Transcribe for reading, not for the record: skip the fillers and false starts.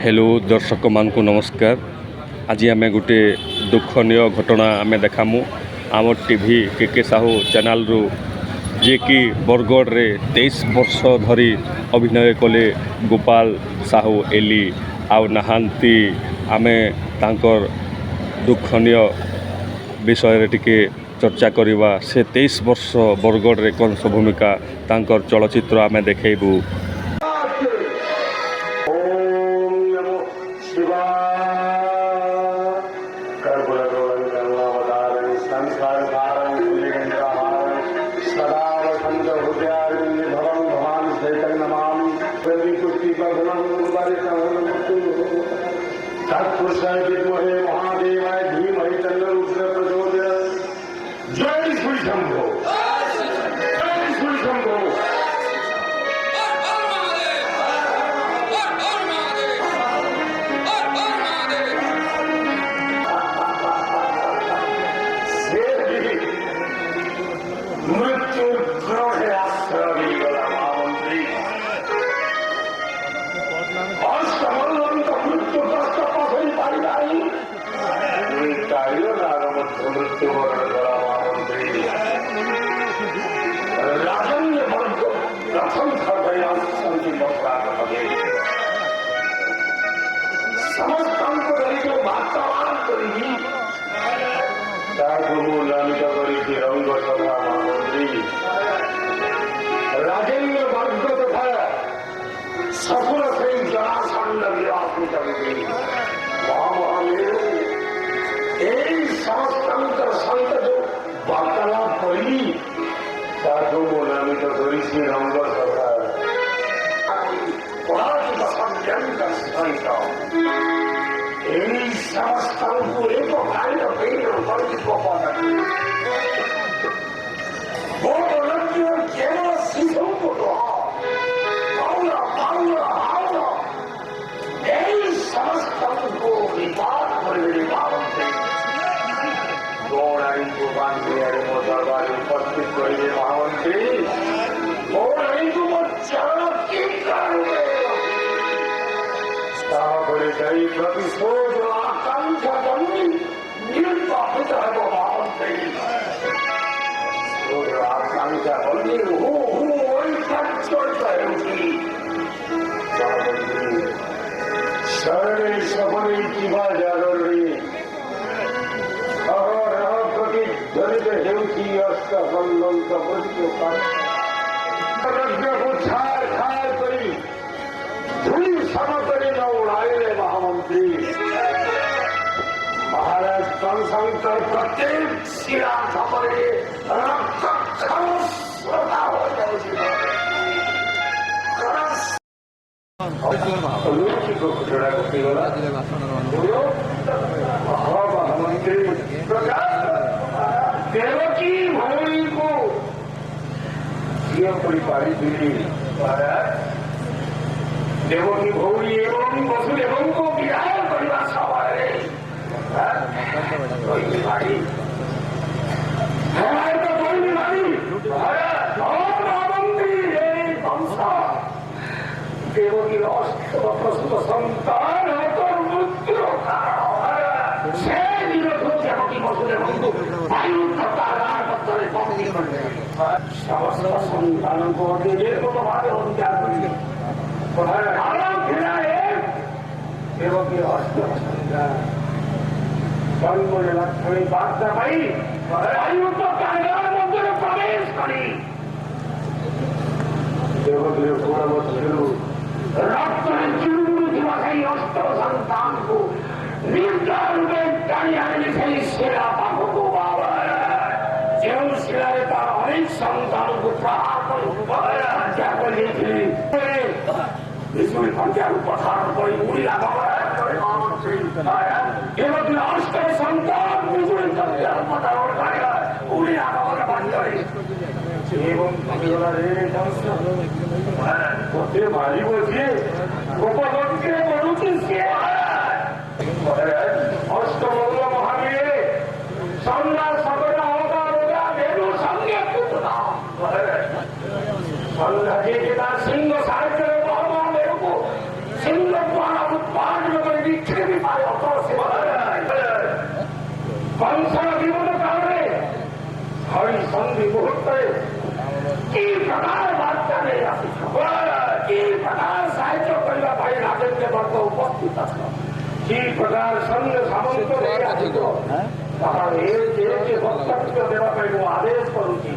Hello दर्शक मानक नमस्कार। आज आम गोटे दुखनीय घटना आम देखामु आम टीवी के साहू चैनल रु जे कि बरगढ़ रे 23 वर्ष धरी अभिनय कले गोपाल साहू एली आउ नहांती आमे तांकर दुखनीय विषय टिके चर्चा करवा। से 23 वर्ष बरगढ़ रे कौन सब भूमिका तांकर चलचित्र आमे देखेबू। महादेवाय धीमहि तन्नो रुद्रः प्रचोदयात्। जय श्री शंभो, जय श्री शंभो। मृत्यु ग्रहे आश्रमी गला महामंत्री मृत्युवरण करा महामंत्री राजन्य वर्ग प्रथम समस्त वार्तावान करी मूलानिका करी रंग सभा महामंत्री राजेन्द्र वर्ग तथा सफल से जरासंध विरापित महामहावीर समस्त सहित जो वार्तालाप करी नामित करी रंग सभा पराजित संयंत्र सहित समस्त एक कार्य केवल शिशु को समस्त को विवाद दरबार उपस्थित करेंगे महामंत्री प्रतिशोध आकांक्षा जमी निर्वापित है वो महामंत्री आकांक्षा बनी वही शरणे सफल की जागरण दलित हेउची अष्ट संबंध मृत्यु को छाड़ छाड़ करी धूल समतरी न उड़ाए महामंत्री महाराज संसंकर प्रत्येक शिला खबरे रक्त श्रोता हो जाए महामंत्री देवकी भौरी को परिपालित देवकी भौरी एवं वसुदेव को विदाय परिवार सवारे कोई बीमारी हमारे तो कोई बीमारी देवकी प्रस्तुत संतान तो मृत्यु समस्त संतानों को तुम्हारे हत्या करेंगे देवकी लक्ष्मी बात भाई तो कारागार मंदिर प्रवेश करी देवकी रक्त अष्ट संतान को निर्धार में टाणी से शिला पाखों को बाबा जो शिला तार अनेक संतानों को प्रहार कर हत्या कर ली थी इसमें हत्या को प्रहार कर उड़ी लगा केवल अष्ट संतान बिजुली हत्या पटावर करेगा उड़ी लगा बंद करे एवं रे भारी बोलिए गोपाल के बड़ू अष्टमंग महावीर संज्ञा सबटा होगा रोगा वेणु संज्ञा पुतना संज्ञा जी के सिंह साहित्य सिंह द्वारा उत्पाद ବିଚ୍ଛିନ୍ନ ପାଏ ଅତୋଷୀ କଂସର ବିରୋଧ କାଳରେ ହରି ସନ୍ଧି ମୁହୂର୍ତ୍ତରେ କି ପ୍ରକାର ବାର୍ତ୍ତା ନେଇ ଆସିଛ, କି ପ୍ରକାର ସାହାଯ୍ୟ କରିବା ପାଇଁ ରାଜନ୍ୟ ବର୍ଗ ଉପସ୍ଥିତ କି ପ୍ରକାର ସୈନ୍ୟ ସାମନ୍ତ ନେଇ ଆସିଛ, ତାହାର ଏ ବକ୍ତବ୍ୟ ଦେବା ପାଇଁ ମୁଁ ଆଦେଶ କରୁଛି।